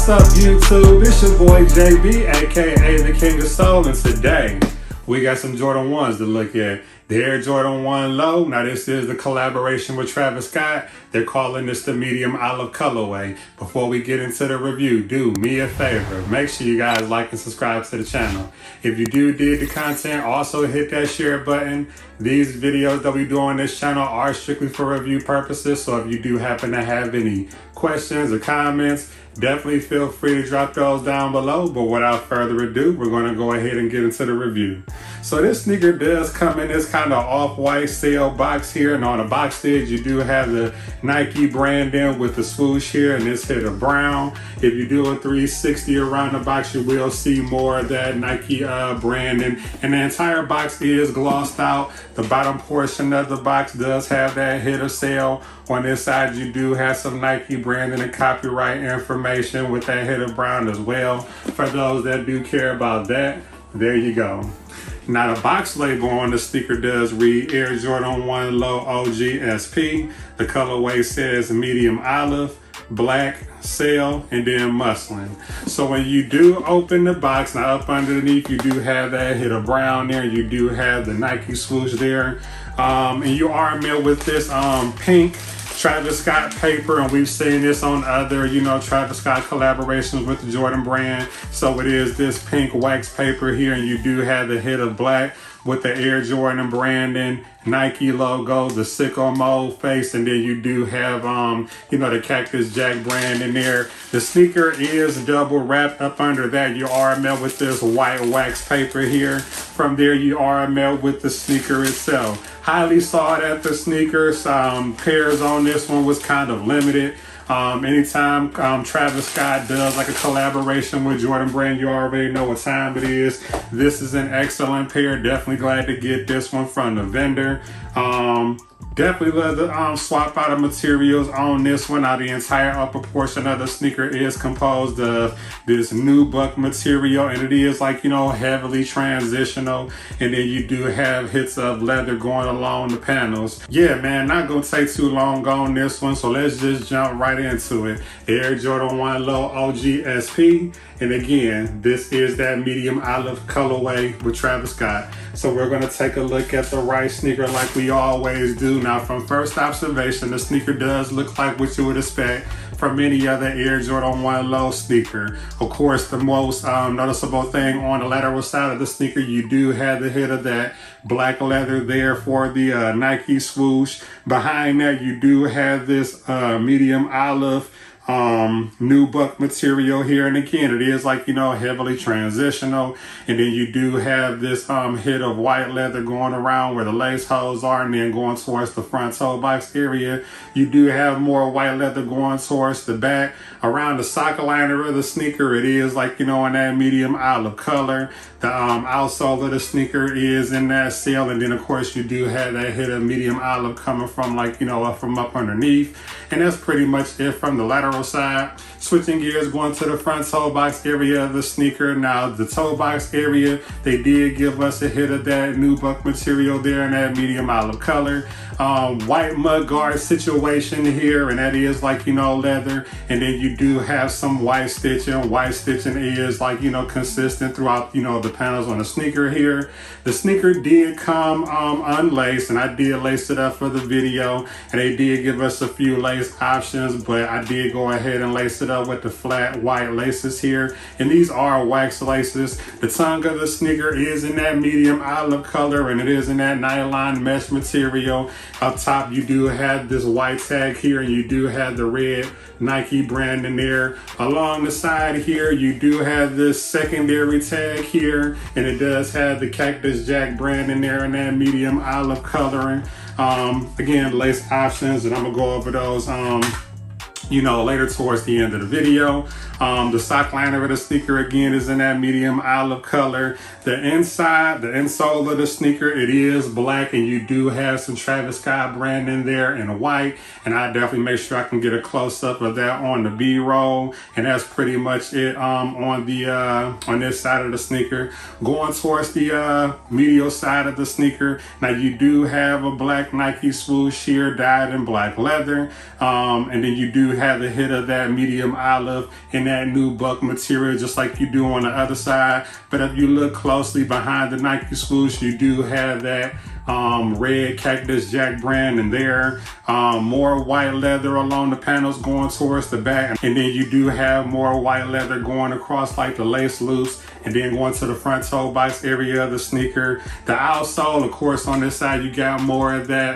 What's up, YouTube? It's your boy JB, aka the King of Soul, and today we got some Jordan 1s to look at. The Air Jordan 1 Low. Now this is the collaboration with Travis Scott. They're calling this the medium olive colorway. Before we get into the review, do me a favor. Make sure you guys like and subscribe to the channel. If you do dig the content, also hit that share button. These videos that we do on this channel are strictly for review purposes. So if you do happen to have any questions or comments, definitely feel free to drop those down below. But without further ado, we're going to go ahead and get into the review. So this sneaker does come in this kind of off-white sale box here, and on the box lid you do have the Nike branding with the swoosh here and this hit of brown. If you do a 360 around the box, you will see more of that Nike branding, and the entire box is glossed out. The bottom portion of the box does have that hit of sale. On this side you do have some Nike branding and copyright information with that hit of brown as well. For those that do care about that, there you go. Now the box label on the sneaker does read Air Jordan 1 Low OG SP. The colorway says medium olive, black, sail, and then muslin. So when you do open the box, now up underneath you do have that hit of brown there. You do have the Nike swoosh there. And you are met with this pink Travis Scott paper, and we've seen this on other, Travis Scott collaborations with the Jordan brand. So it is this pink wax paper here, and you do have the hit of black with the Air Jordan branding, Nike logo, the sicko mode face, and then you do have, the Cactus Jack brand in there. The sneaker is double wrapped. Up under that, you are met with this white wax paper here. From there, you are met with the sneaker itself. Highly sought after sneakers. Pairs on this one was kind of limited. Anytime Travis Scott does like a collaboration with Jordan brand, you already know what time it is. This is an excellent pair. Definitely glad to get this one from the vendor. Definitely love to swap out of materials on this one. Now the entire upper portion of the sneaker is composed of this nubuck material, and it is heavily transitional, and then you do have hits of leather going along the panels. Yeah, man, not gonna take too long on this one, so let's just jump right into it. Air Jordan 1 Low OG SP, and again, this is that medium olive colorway with Travis Scott. So we're gonna take a look at the right sneaker like we always do. Now from first observation, the sneaker does look like what you would expect from any other Air Jordan 1 Low sneaker. Of course, the most noticeable thing on the lateral side of the sneaker, you do have the hit of that black leather there for the Nike swoosh. Behind that, you do have this medium olive nubuck material here, and again it is heavily transitional, and then you do have this hit of white leather going around where the lace holes are, and then going towards the front toe box area you do have more white leather going towards the back. Around the sock liner of the sneaker, it is in that medium olive color. The outsole of the sneaker is in that seal, and then of course you do have that hit of medium olive coming from from up underneath, and that's pretty much it from the lateral side. Switching gears, going to the front toe box area of the sneaker. Now the toe box area, they did give us a hit of that nubuck material there in that medium olive color. White mud guard situation here, and that is leather, and then you do have some white stitching. White stitching is consistent throughout the panels on the sneaker here. The sneaker did come unlaced, and I did lace it up for the video, and they did give us a few lace options, but I did go ahead and lace it up with the flat white laces here, and these are wax laces. The tongue of the sneaker is in that medium olive color, and it is in that nylon mesh material. Up top you do have this white tag here, and you do have the red Nike brand in there. Along the side here you do have this secondary tag here, and it does have the Cactus Jack brand in there in that medium olive coloring. Again, lace options, and I'm gonna go over those later towards the end of the video. The sock liner of the sneaker again is in that medium olive color. The insole of the sneaker, it is black, and you do have some Travis Scott brand in there in white, and I definitely make sure I can get a close-up of that on the B-roll, and that's pretty much it on this side of the sneaker. Going towards the medial side of the sneaker, now you do have a black Nike swoosh here dyed in black leather, and then you do have the hit of that medium olive and that nubuck material, just like you do on the other side. But if you look closely behind the Nike swoosh, you do have that red Cactus Jack brand in there. More white leather along the panels going towards the back. And then you do have more white leather going across like the lace loops, and then going to the front toe box area of the sneaker. The outsole, of course, on this side, you got more of that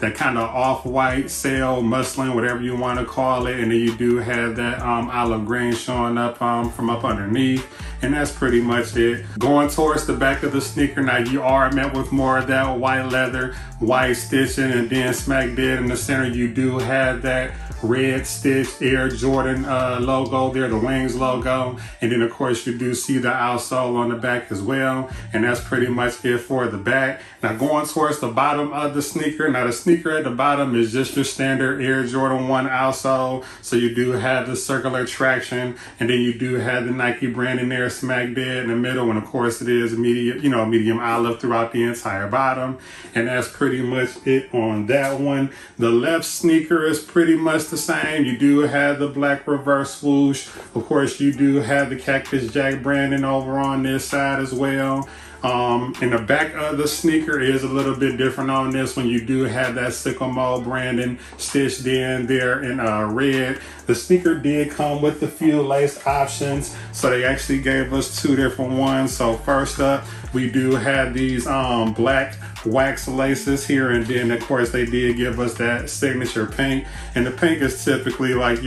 that kind of off-white sail muslin, whatever you want to call it. And then you do have that olive green showing up from up underneath. And that's pretty much it. Going towards the back of the sneaker, now you are met with more of that white leather, white stitching, and then smack dead in the center, you do have that red stitched Air Jordan logo there, the wings logo. And then of course you do see the outsole on the back as well. And that's pretty much it for the back. Now going towards the bottom of the sneaker, now the sneaker at the bottom is just your standard Air Jordan 1 outsole. So you do have the circular traction, and then you do have the Nike brand in there smack dead in the middle. And of course it is medium olive throughout the entire bottom. And that's pretty much it on that one. The left sneaker is pretty much the same. You do have the black reverse swoosh. Of course, you do have the Cactus Jack branding over on this side as well. In the back of the sneaker is a little bit different on this one. You do have that sickle mode branding stitched in there in red. The sneaker did come with a few lace options, so they actually gave us two different ones. So first up, we do have these black wax laces here, and then of course they did give us that signature pink. And the pink is typically like,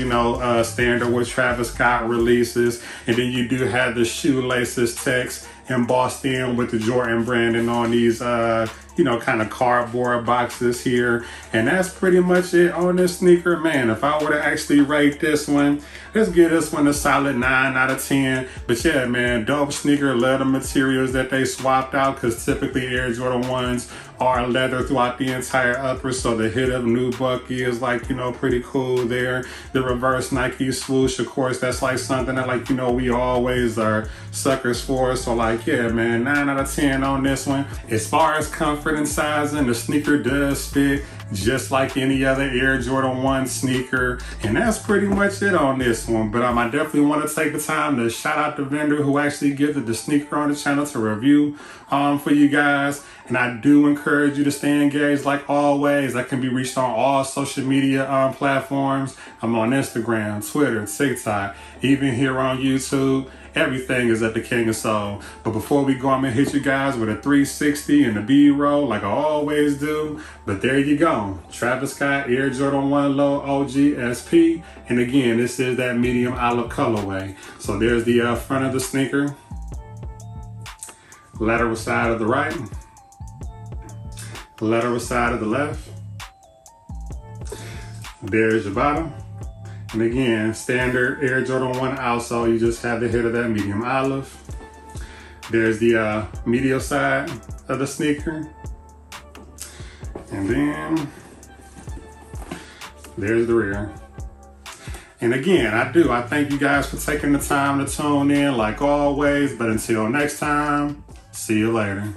standard with Travis Scott releases. And then you do have the shoelaces text embossed in with the Jordan branding on these kind of cardboard boxes here. And that's pretty much it on this sneaker. Man, if I were to actually rate this one, let's give this one a solid 9 out of 10. But yeah, man, dope sneaker. Leather materials that they swapped out, because typically Air Jordan 1s are leather throughout the entire upper. So the hit of nubuck is like, pretty cool there. The reverse Nike swoosh, of course, that's like something that we always are suckers for. So yeah, man, 9 out of 10 on this one. As far as comfort and sizing, the sneaker does fit just like any other Air Jordan 1 sneaker. And that's pretty much it on this one. But I definitely want to take the time to shout out the vendor who actually gifted the sneaker on the channel to review for you guys. And I do encourage you to stay engaged like always. I can be reached on all social media platforms. I'm on Instagram, Twitter, TikTok, even here on YouTube. Everything is at the King of Soul. But before we go, I'm gonna hit you guys with a 360 and a B-roll like I always do. But there you go. Travis Scott Air Jordan 1 Low OG SP. And again, this is that medium olive colorway. So there's the front of the sneaker. Lateral side of the right. Lateral side of the left. There's your bottom. And again, standard Air Jordan 1 outsole, you just have the hit of that medium olive. There's the medial side of the sneaker. And then there's the rear. And again, I thank you guys for taking the time to tune in like always. But until next time, see you later.